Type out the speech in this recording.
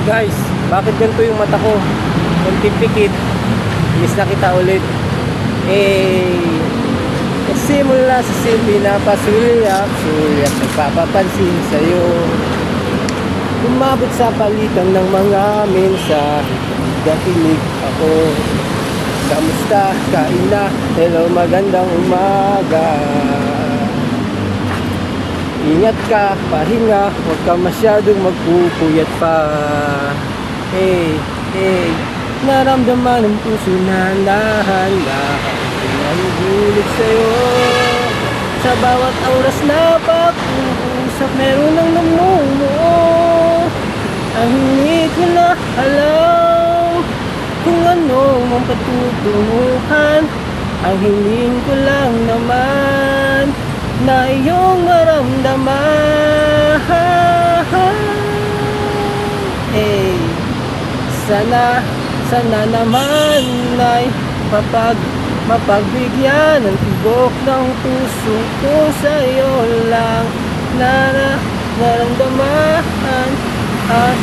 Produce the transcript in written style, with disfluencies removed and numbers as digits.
Guys, bakit ganito yung mata ko? Kunting pikit. Miss na kita ulit. Nagsimula sa silbi na pasulyak, sulyap nagpapapansin sa'yo. Umabot sa palitan ng mga mensahe, dakilig ako. Kamusta? Kain na? Hello, magandang umaga. Ingat ka, pahinga, huwag ka masyadong magpupuyat pa. Naramdaman ng puso na dahan-dahan pinahihilip sa'yo. Sa bawat oras na pag-uusap, meron ng namumuo. Ang hindi ko na alam kung ano mong patutunguhan. Ang hiling ko lang naman na iyong maramdaman. Sana naman ay mapagbigyan ng tibok ng puso ko sa'yo lang na naramdaman at